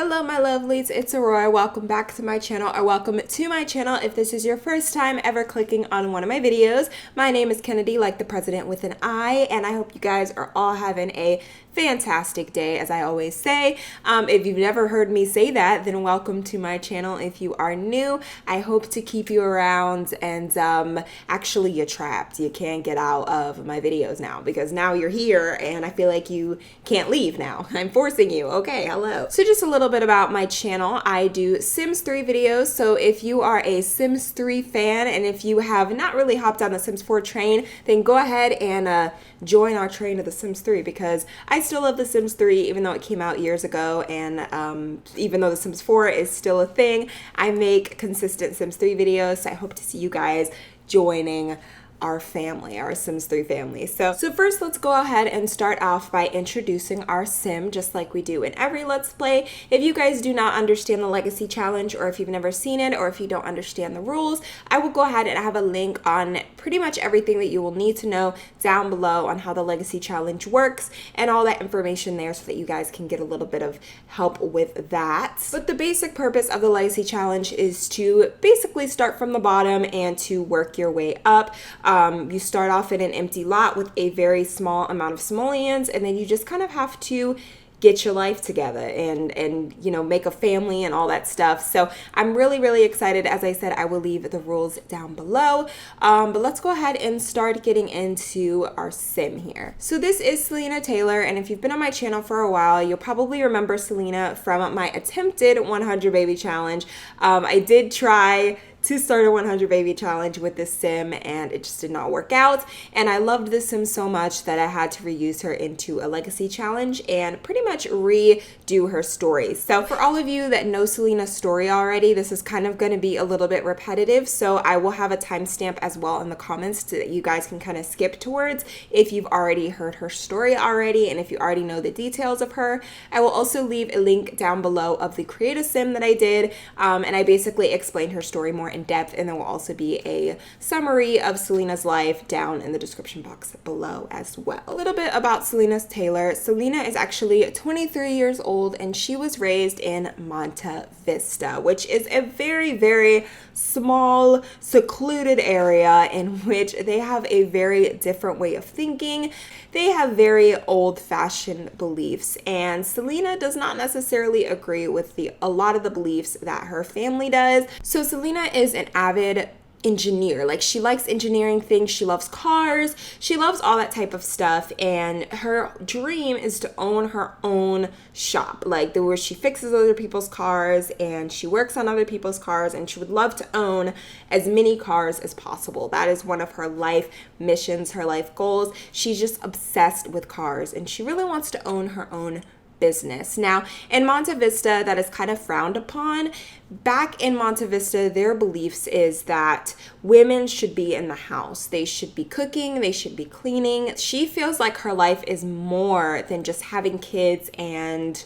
Hello my lovelies, it's Aurora. Welcome back to my channel, or welcome to my channel if this is your first time ever clicking on one of my videos. My name is Kennedy, like the president with an I, and I hope you guys are all having a fantastic day, as I always say. If you've never heard me say that, then welcome to my channel. If you are new, I hope to keep you around, and actually you're trapped. You can't get out of my videos now, because now you're here and I feel like you can't leave now. I'm forcing you. Okay, hello. So just a little bit about my channel. I do Sims 3 videos, so if you are a Sims 3 fan and if you have not really hopped on the Sims 4 train, then go ahead and join our train of the Sims 3, because I still love the Sims 3 even though it came out years ago, and even though the Sims 4 is still a thing, I make consistent Sims 3 videos, so I hope to see you guys joining our family, our Sims 3 family. So first, let's go ahead and start off by introducing our sim, just like we do in every Let's Play. If you guys do not understand the Legacy Challenge, or if you've never seen it, or if you don't understand the rules, I will go ahead and have a link on pretty much everything that you will need to know down below on how the Legacy Challenge works, and all that information there so that you guys can get a little bit of help with that. But the basic purpose of the Legacy Challenge is to basically start from the bottom and to work your way up. You start off in an empty lot with a very small amount of simoleons, and then you just kind of have to get your life together and you know, make a family and all that stuff. So I'm really excited. As I said, I will leave the rules down below, but let's go ahead and start getting into our sim here. So this is Selena Taylor, and if you've been on my channel for a while, you'll probably remember Selena from my attempted 100 baby challenge. I did try to start a 100 baby challenge with this sim, and it just did not work out, and I loved this sim so much that I had to reuse her into a legacy challenge and pretty much redo her story. So for all of you that know Selena's story already, this is kind of going to be a little bit repetitive, so I will have a timestamp as well in the comments so that you guys can kind of skip towards if you've already heard her story already, and if you already know the details of her. I will also leave a link down below of the create a sim that I did, and I basically explained her story more in depth, and there will also be a summary of Selena's life down in the description box below as well. A little bit about Selena Taylor. Selena is actually 23 years old, and she was raised in Monta Vista, which is a very small, secluded area in which they have a very different way of thinking. They have very old-fashioned beliefs, and Selena does not necessarily agree with a lot of the beliefs that her family does. So Selena is an avid engineer. Like, she likes engineering things, she loves cars, she loves all that type of stuff, and her dream is to own her own shop, like where she fixes other people's cars and she works on other people's cars, and she would love to own as many cars as possible. That is one of her life missions, her life goals. She's just obsessed with cars, and she really wants to own her own business. Now, in Monte Vista, that is kind of frowned upon. Back in Monte Vista, their beliefs is that women should be in the house. They should be cooking, they should be cleaning. She feels like her life is more than just having kids and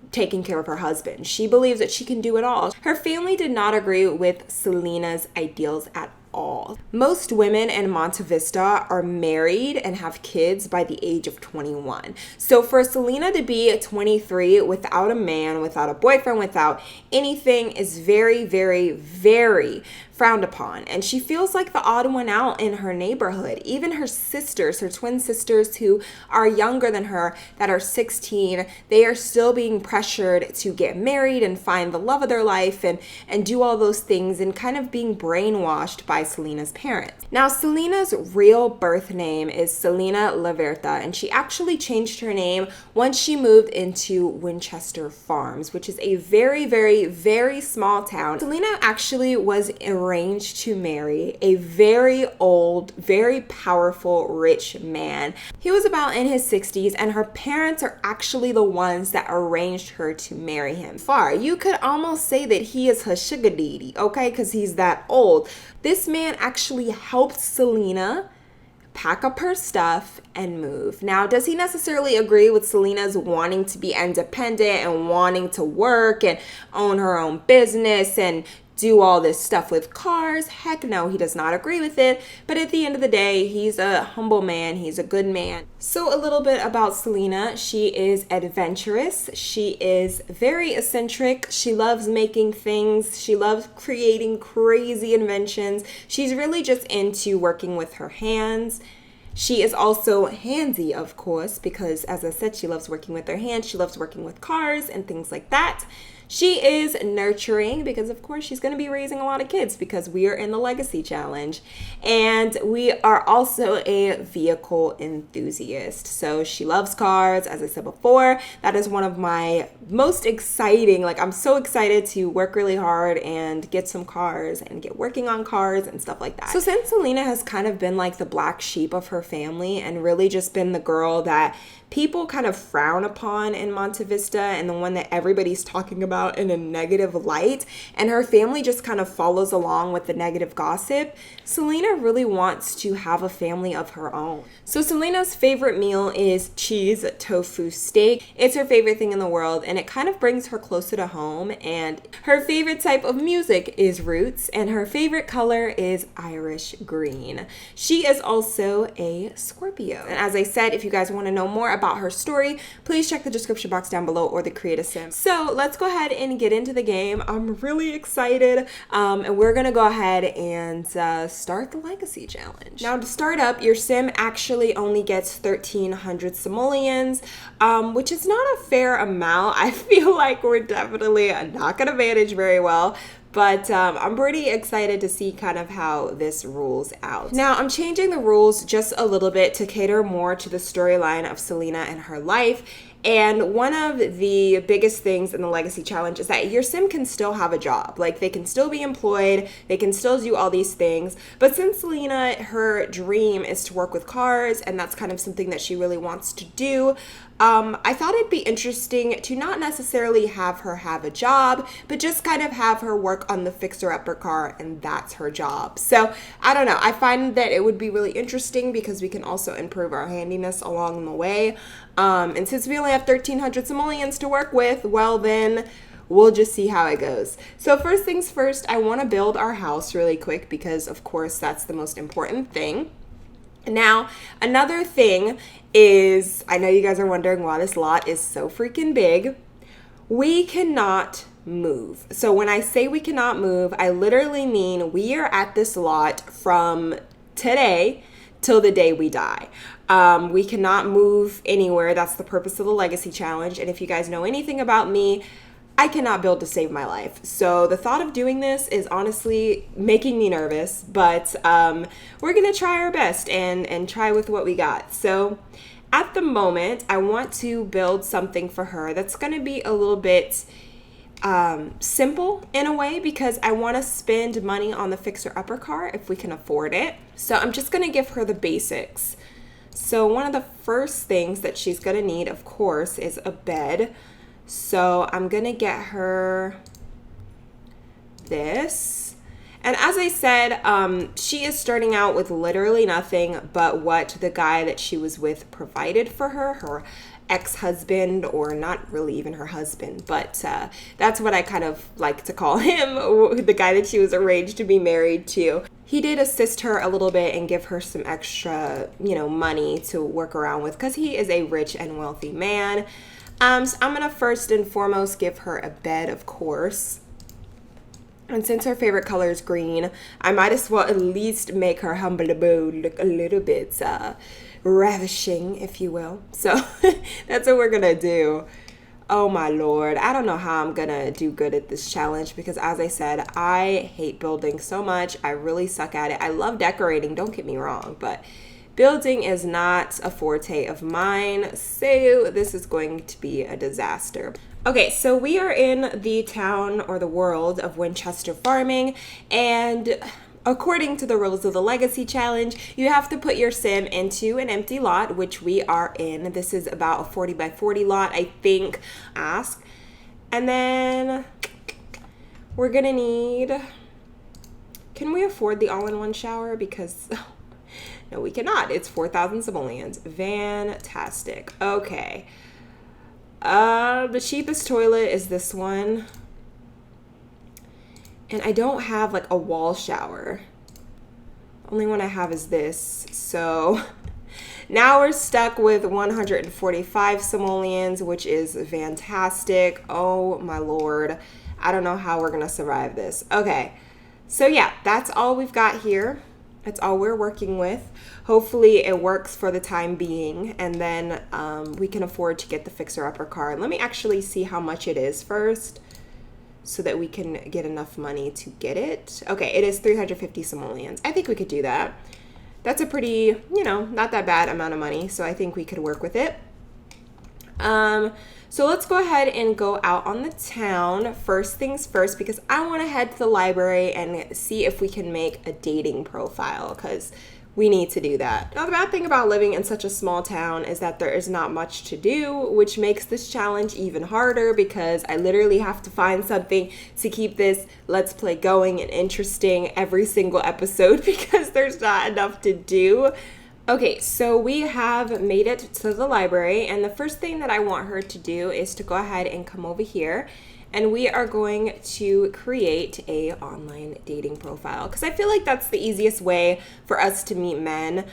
taking care of her husband. She believes that she can do it all. Her family did not agree with Selena's ideals at all. Most women in Monte Vista are married and have kids by the age of 21. So for Selena to be 23 without a man, without a boyfriend, without anything is very frowned upon, and she feels like the odd one out in her neighborhood. Even her sisters, her twin sisters who are younger than her, that are 16, they are still being pressured to get married and find the love of their life and do all those things, and kind of being brainwashed by Selena's parents. Now, Selena's real birth name is Selena Laverta, and she actually changed her name once she moved into Winchester Farms, which is a very small town. Selena actually was arranged to marry a very old, very powerful, rich man. He was about in his 60s, and her parents are actually the ones that arranged her to marry him. You could almost say that he is her sugar daddy, okay, because he's that old. This man actually helped Selena pack up her stuff and move. Now, does he necessarily agree with Selena's wanting to be independent and wanting to work and own her own business and do all this stuff with cars. Heck no, he does not agree with it. But at the end of the day, he's a humble man. He's a good man. So a little bit about Selena. She is adventurous. She is very eccentric. She loves making things. She loves creating crazy inventions. She's really just into working with her hands. She is also handsy, of course, because as I said, she loves working with her hands. She loves working with cars and things like that. She is nurturing because, of course, she's going to be raising a lot of kids because we are in the Legacy Challenge. And we are also a vehicle enthusiast. So she loves cars, as I said before. That is one of my most exciting, like I'm so excited to work really hard and get some cars and get working on cars and stuff like that. So since Selena has kind of been like the black sheep of her family and really just been the girl that people kind of frown upon in Monte Vista and the one that everybody's talking about in a negative light, and her family just kind of follows along with the negative gossip, Selena really wants to have a family of her own. So Selena's favorite meal is cheese tofu steak. It's her favorite thing in the world, and it kind of brings her closer to home. And her favorite type of music is roots, and her favorite color is Irish green. She is also a Scorpio. And as I said, if you guys want to know more about her story, please check the description box down below or the creator sim. So let's go ahead and get into the game. I'm really excited, and we're gonna go ahead and start the Legacy Challenge. Now to start up, your sim actually only gets 1,300 simoleons, which is not a fair amount. I feel like we're definitely not gonna manage very well. But I'm pretty excited to see kind of how this rules out. Now, I'm changing the rules just a little bit to cater more to the storyline of Selena and her life. And one of the biggest things in the Legacy Challenge is that your sim can still have a job. Like, they can still be employed, they can still do all these things. But since Selena, her dream is to work with cars, and that's kind of something that she really wants to do, I thought it'd be interesting to not necessarily have her have a job, but just kind of have her work on the fixer-upper car, and that's her job. So, I don't know. I find that it would be really interesting because we can also improve our handiness along the way. And since we only have 1,300 simoleons to work with, well then, we'll just see how it goes. So first things first, I want to build our house really quick because, of course, that's the most important thing. Now, another thing is, I know you guys are wondering why this lot is so freaking big. We cannot move. So when I say we cannot move, I literally mean we are at this lot from today till the day we die. We cannot move anywhere. That's the purpose of the Legacy Challenge. And if you guys know anything about me, I cannot build to save my life. So the thought of doing this is honestly making me nervous, but we're gonna try our best and try with what we got. So at the moment, I want to build something for her that's gonna be a little bit simple in a way because I want to spend money on the fixer-upper car if we can afford it. So I'm just gonna give her the basics. So one of the first things that she's gonna need, of course, is a bed. So I'm gonna get her this. And as I said, she is starting out with literally nothing but what the guy that she was with provided for her, her ex-husband, or not really even her husband, but that's what I kind of like to call him, the guy that she was arranged to be married to. He did assist her a little bit and give her some extra, money to work around with because he is a rich and wealthy man. So I'm gonna first and foremost give her a bed, of course. And since her favorite color is green, I might as well at least make her humble abode look a little bit ravishing, if you will. So that's what we're gonna do. Oh my lord, I don't know how I'm gonna do good at this challenge because, as I said, I hate building so much. I really suck at it. I love decorating, don't get me wrong, but building is not a forte of mine, so this is going to be a disaster. Okay, so we are in the town or the world of Winchester Farming, and according to the rules of the Legacy Challenge, you have to put your sim into an empty lot, which we are in. This is about a 40 by 40 lot, I think. Ask. And then we're gonna need, can we afford the all-in-one shower? Because no, we cannot. It's 4,000 simoleons. Fantastic. Okay. The cheapest toilet is this one. And I don't have like a wall shower. The only one I have is this. So now we're stuck with 145 simoleons, which is fantastic. Oh my Lord. I don't know how we're going to survive this. Okay. So yeah, that's all we've got here. That's all we're working with. Hopefully it works for the time being, and then we can afford to get the fixer-upper car. Let me actually see how much it is first so that we can get enough money to get it. Okay, it is 350 simoleons. I think we could do that. That's a pretty, you know, not that bad amount of money, so I think we could work with it. So let's go ahead and go out on the town. First things first, because I want to head to the library and see if we can make a dating profile, because we need to do that. Now, the bad thing about living in such a small town is that there is not much to do, which makes this challenge even harder because I literally have to find something to keep this Let's Play going and interesting every single episode because there's not enough to do. Okay, so we have made it to the library, and the first thing that I want her to do is to go ahead and come over here, and we are going to create a online dating profile because I feel like that's the easiest way for us to meet men.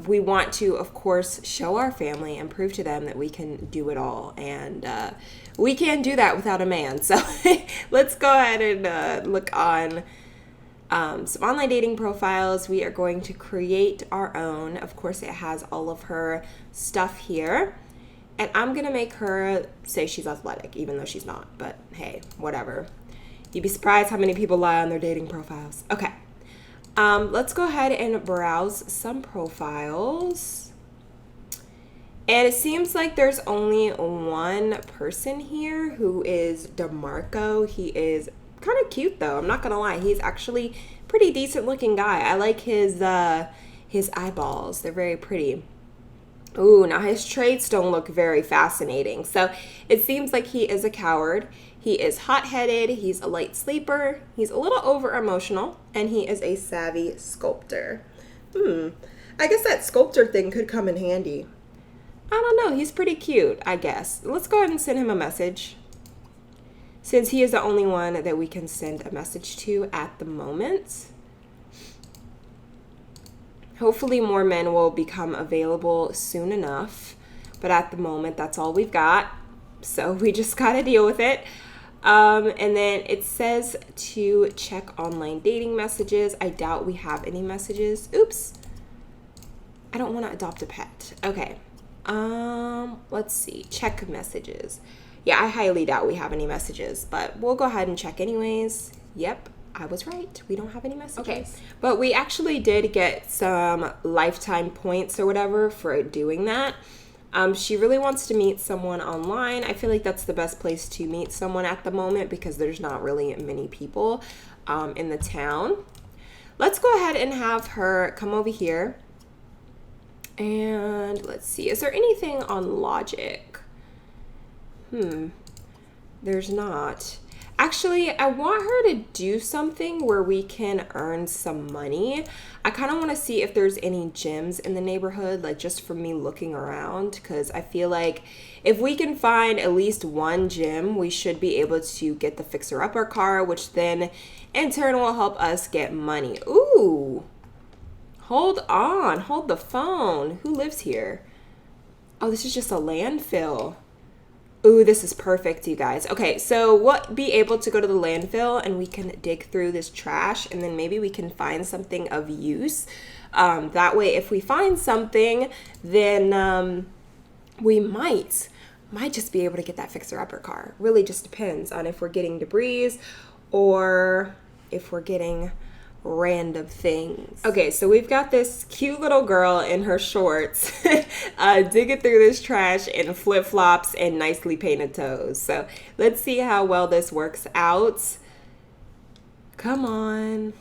We want to, of course, show our family and prove to them that we can do it all, and we can't do that without a man. So let's go ahead and look on some online dating profiles. We are going to create our own. Of course, it has all of her stuff here. And I'm going to make her say she's athletic, even though she's not. But hey, whatever. You'd be surprised how many people lie on their dating profiles. Okay. Let's go ahead and browse some profiles. And it seems like there's only one person here who is DeMarco. He is kind of cute though, I'm not gonna lie. He's actually pretty decent looking guy. I like his eyeballs. They're very pretty. Ooh, now his traits don't look very fascinating. So it seems like he is a coward. He is hot-headed. He's a light sleeper. He's a little over-emotional, and he is a savvy sculptor. I guess that sculptor thing could come in handy. I don't know. He's pretty cute, I guess. Let's go ahead and send him a message, since he is the only one that we can send a message to at the moment. Hopefully more men will become available soon enough, but at the moment, that's all we've got. So we just gotta deal with it. And then it says to check online dating messages. I doubt we have any messages. Oops. I don't want to adopt a pet. Okay. Let's see. Check messages. Yeah, I highly doubt we have any messages, but we'll go ahead and check anyways. Yep, I was right. We don't have any messages. Okay, but we actually did get some lifetime points or whatever for doing that. She really wants to meet someone online. I feel like that's the best place to meet someone at the moment because there's not really many people in the town. Let's go ahead and have her come over here. And let's see, is there anything on logic? There's not. Actually, I want her to do something where we can earn some money. I kind of want to see if there's any gyms in the neighborhood, like just from me looking around, because I feel like if we can find at least one gym, we should be able to get the fixer-upper car, which then in turn will help us get money. Ooh, hold on, hold the phone. Who lives here? Oh, this is just a landfill. Ooh, this is perfect, you guys. Okay, so we'll be able to go to the landfill and we can dig through this trash and then maybe we can find something of use. That way, if we find something, then we might just be able to get that fixer-upper car. Really just depends on if we're getting debris or if we're getting random things. Okay, so we've got this cute little girl in her shorts digging through this trash in flip-flops and nicely painted toes. So let's see how well this works out. Come on.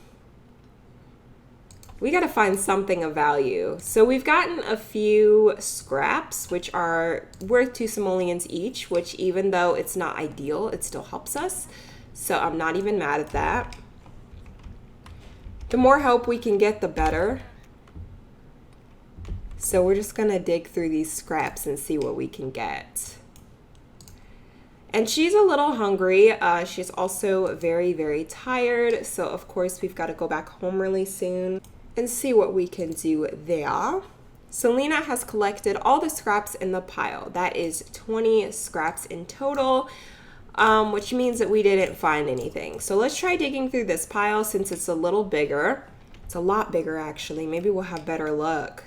We gotta find something of value. So we've gotten a few scraps, which are worth 2 simoleons each, which even though it's not ideal, it still helps us. So I'm not even mad at that. The more help we can get, the better. So we're just gonna dig through these scraps and see what we can get. And she's a little hungry. She's also very, very tired. So, of course, we've got to go back home really soon and see what we can do there. Selena has collected all the scraps in the pile. That is 20 scraps in total, which means that we didn't find anything. So let's try digging through this pile since it's a little bigger. It's a lot bigger, actually. Maybe we'll have better luck.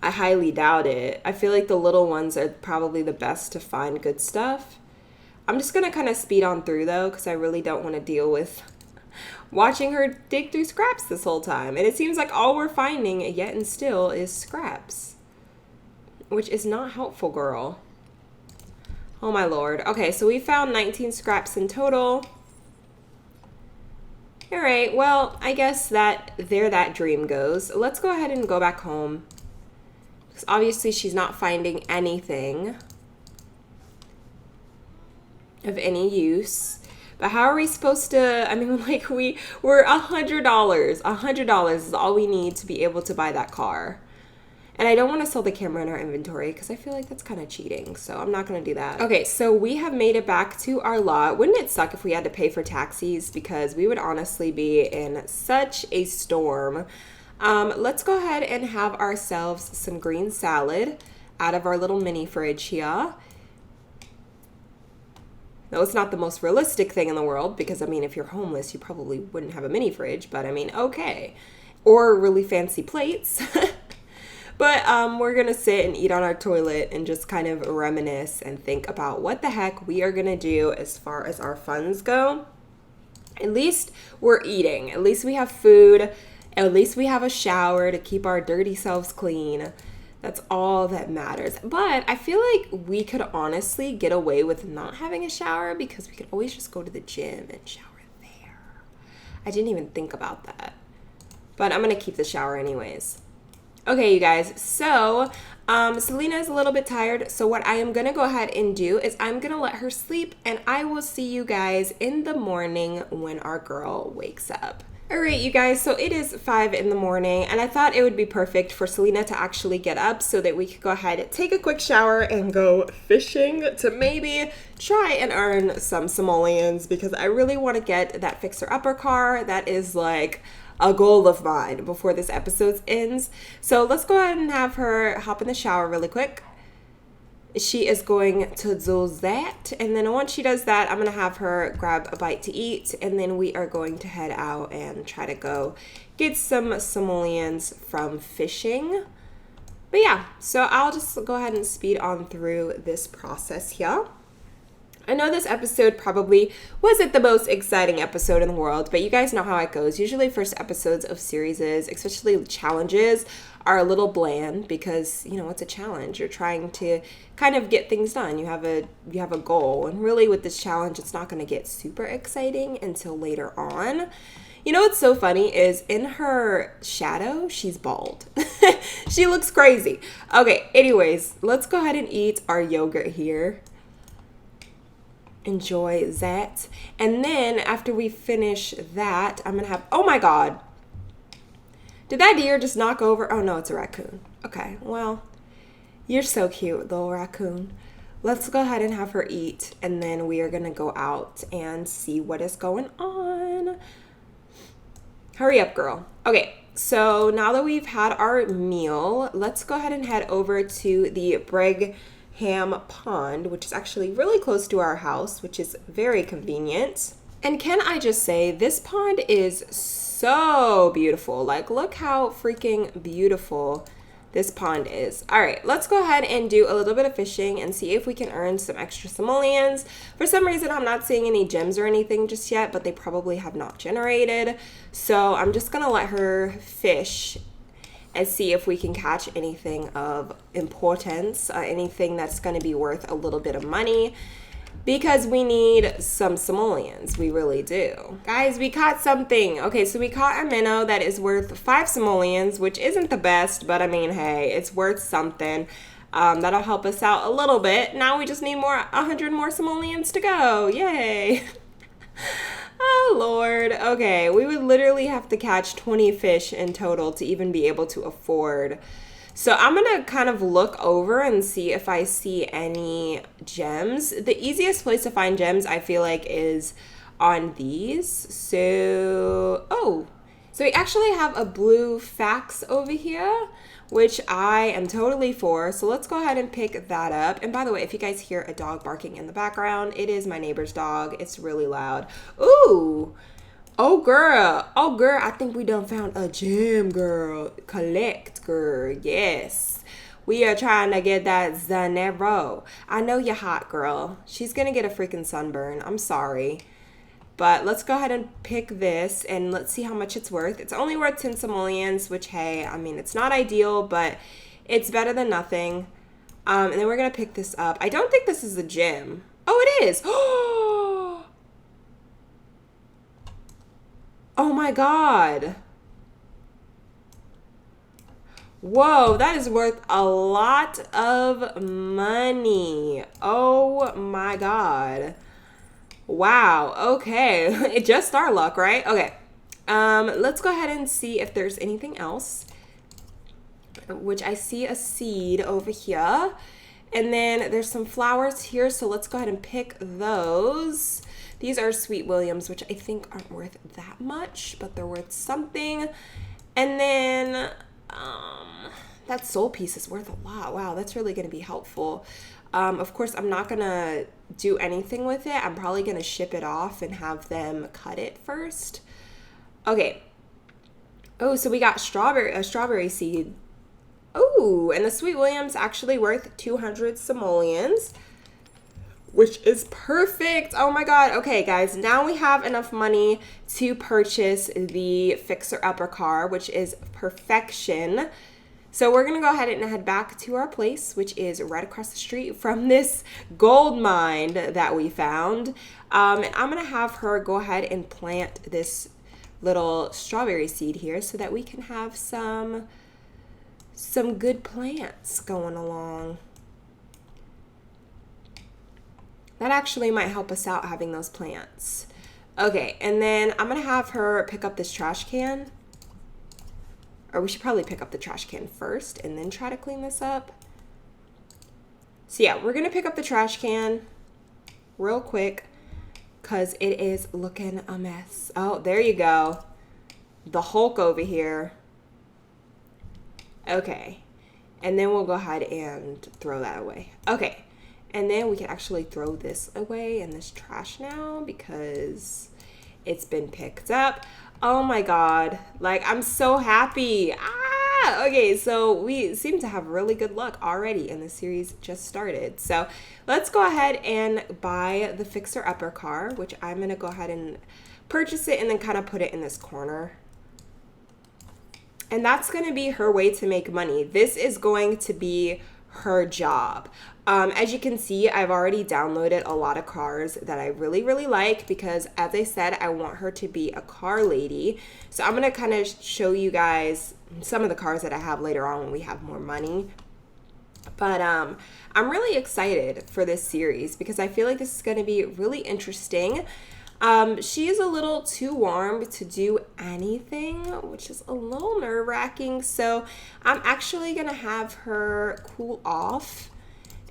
I highly doubt it. I feel like the little ones are probably the best to find good stuff. I'm just going to kind of speed on through, though, because I really don't want to deal with watching her dig through scraps this whole time. And it seems like all we're finding, yet and still, is scraps, which is not helpful, girl. Oh, my Lord. Okay, so we found 19 scraps in total. All right, well, I guess that dream goes. Let's go ahead and go back home, because obviously she's not finding anything of any use. But how are we supposed to, I mean, like, we're $100. $100 is all we need to be able to buy that car. And I don't want to sell the camera in our inventory because I feel like that's kind of cheating. So I'm not going to do that. Okay, so we have made it back to our lot. Wouldn't it suck if we had to pay for taxis? Because we would honestly be in such a storm. Let's go ahead and have ourselves some green salad out of our little mini fridge here. No, it's not the most realistic thing in the world because, I mean, if you're homeless, you probably wouldn't have a mini fridge, but I mean, okay. Or really fancy plates. But we're going to sit and eat on our toilet and just kind of reminisce and think about what the heck we are going to do as far as our funds go. At least we're eating. At least we have food. At least we have a shower to keep our dirty selves clean. That's all that matters. But I feel like we could honestly get away with not having a shower because we could always just go to the gym and shower there. I didn't even think about that. But I'm going to keep the shower anyways. Okay, you guys. So, Selena is a little bit tired. So what I am going to go ahead and do is I'm going to let her sleep. And I will see you guys in the morning when our girl wakes up. All right, you guys, so it is 5 in the morning, and I thought it would be perfect for Selena to actually get up so that we could go ahead and take a quick shower and go fishing to maybe try and earn some simoleons because I really want to get that fixer-upper car. That is like a goal of mine before this episode ends. So let's go ahead and have her hop in the shower really quick. She is going to do that, and then once she does that, I'm going to have her grab a bite to eat, and then we are going to head out and try to go get some simoleons from fishing. But yeah, so I'll just go ahead and speed on through this process here. I know this episode probably wasn't the most exciting episode in the world, but you guys know how it goes. Usually first episodes of series, especially challenges, are a little bland because, you know, it's a challenge. You're trying to kind of get things done. You have a goal. And really with this challenge, it's not going to get super exciting until later on. You know what's so funny is in her shadow, she's bald. She looks crazy. Okay, anyways, let's go ahead and eat our yogurt here. Enjoy that. And then after we finish that, I'm going to have, oh my God. Did that deer just knock over? Oh no, it's a raccoon. Okay, well, you're so cute, little raccoon. Let's go ahead and have her eat, and then we are going to go out and see what is going on. Hurry up, girl. Okay, so now that we've had our meal, let's go ahead and head over to the Brigham Pond, which is actually really close to our house, which is very convenient. And can I just say, this pond is so beautiful. Like, look how freaking beautiful this pond is. All right, let's go ahead and do a little bit of fishing and see if we can earn some extra simoleons. For some reason, I'm not seeing any gems or anything just yet, but they probably have not generated. So I'm just gonna let her fish and see if we can catch anything of importance, anything that's gonna be worth a little bit of money, because we need some simoleons. We really do. Guys, we caught something. Okay, so we caught a minnow that is worth 5 simoleons, which isn't the best, but I mean, hey, it's worth something. That'll help us out a little bit. Now we just need 100 more simoleons to go. Yay. Oh, Lord. Okay, we would literally have to catch 20 fish in total to even be able to afford So I'm going to kind of look over and see if I see any gems. The easiest place to find gems, I feel like, is on these. So, oh, so we actually have a blue fax over here, which I am totally for. So let's go ahead and pick that up. And by the way, if you guys hear a dog barking in the background, it is my neighbor's dog. It's really loud. Ooh. Oh girl, I think we done found a gem, girl. Collect, girl, yes. We are trying to get that Zanero. I know you're hot, girl. She's gonna get a freaking sunburn. I'm sorry. But let's go ahead and pick this and let's see how much it's worth. It's only worth 10 simoleons, which, hey, I mean, it's not ideal, but it's better than nothing. And then we're gonna pick this up. I don't think this is a gem. Oh, it is. Oh my God. Whoa, that is worth a lot of money. Oh my God. Wow, okay. It's just our luck, right? Okay. Let's go ahead and see if there's anything else. Which I see a seed over here. And then there's some flowers here, so let's go ahead and pick those. These are Sweet Williams, which I think aren't worth that much, but they're worth something. And then that soul piece is worth a lot. Wow, that's really going to be helpful. Of course, I'm not going to do anything with it. I'm probably going to ship it off and have them cut it first. Okay. Oh, so we got a strawberry seed. Oh, and the Sweet Williams actually worth 200 simoleons, which is perfect. Oh my God. Okay, guys, now we have enough money to purchase the fixer-upper car, which is perfection. So we're going to go ahead and head back to our place, which is right across the street from this gold mine that we found. And I'm going to have her go ahead and plant this little strawberry seed here so that we can have some good plants going along. That actually might help us out, having those plants. Okay, and then I'm going to have her pick up this trash can. Or we should probably pick up the trash can first and then try to clean this up. So yeah, we're going to pick up the trash can real quick because it is looking a mess. Oh, there you go. The Hulk over here. Okay, and then we'll go ahead and throw that away. Okay, and then we can actually throw this away in this trash now because it's been picked up. Oh my God, like, I'm so happy. Okay, so we seem to have really good luck already, and the series just started. So let's go ahead and buy the fixer-upper car, which I'm gonna go ahead and purchase it and then kind of put it in this corner. And that's going to be her way to make money. This is going to be her job. As you can see, I've already downloaded a lot of cars that I really, really like because, as I said, I want her to be a car lady. So I'm going to kind of show you guys some of the cars that I have later on when we have more money. But I'm really excited for this series because I feel like this is going to be really interesting. She is a little too warm to do anything, which is a little nerve-wracking. So I'm actually going to have her cool off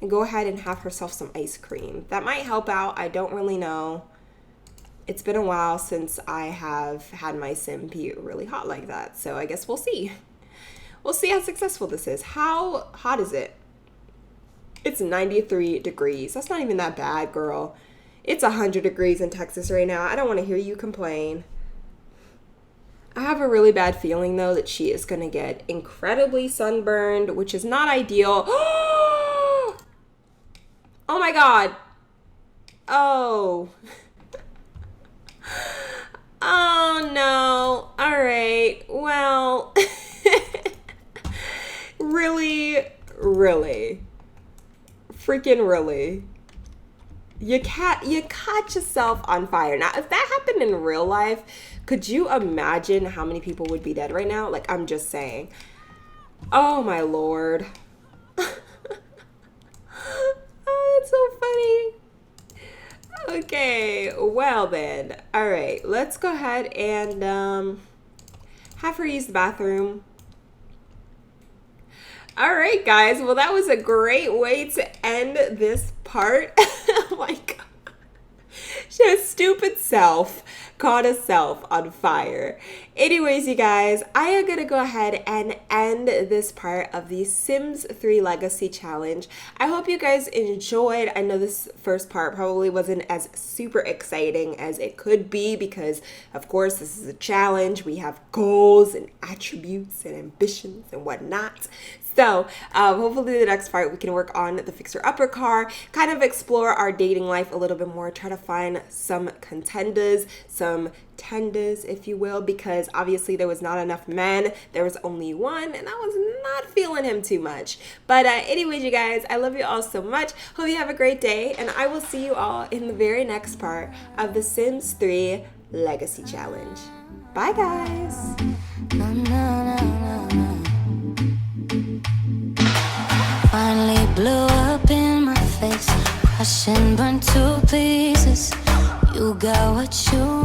and go ahead and have herself some ice cream. That might help out. I don't really know. It's been a while since I have had my sim be really hot like that. So I guess we'll see. We'll see how successful this is. How hot is it? It's 93 degrees. That's not even that bad, girl. It's 100 degrees in Texas right now. I don't want to hear you complain. I have a really bad feeling, though, that she is going to get incredibly sunburned, which is not ideal. Oh my God. Oh. Oh no. All right. Well, really, freaking really. You caught yourself on fire. Now, if that happened in real life, could you imagine how many people would be dead right now? Like, I'm just saying. Oh, my Lord. Oh, that's so funny. Okay, well then. All right, let's go ahead and have her use the bathroom. All right, guys. Well, that was a great way to end this part. Oh my God. His stupid self caught herself on fire. Anyways, you guys, I am going to go ahead and end this part of the Sims 3 Legacy Challenge. I hope you guys enjoyed. I know this first part probably wasn't as super exciting as it could be because, of course, this is a challenge. We have goals and attributes and ambitions and whatnot. So hopefully the next part we can work on the fixer-upper car, kind of explore our dating life a little bit more, try to find some contenders, some tenders, if you will, because obviously there was not enough men. There was only one, and I was not feeling him too much. But anyways, you guys, I love you all so much. Hope you have a great day, and I will see you all in the very next part of the Sims 3 Legacy Challenge. Bye, guys. Finally blew up in my face, crushed and burnt to pieces. You got what you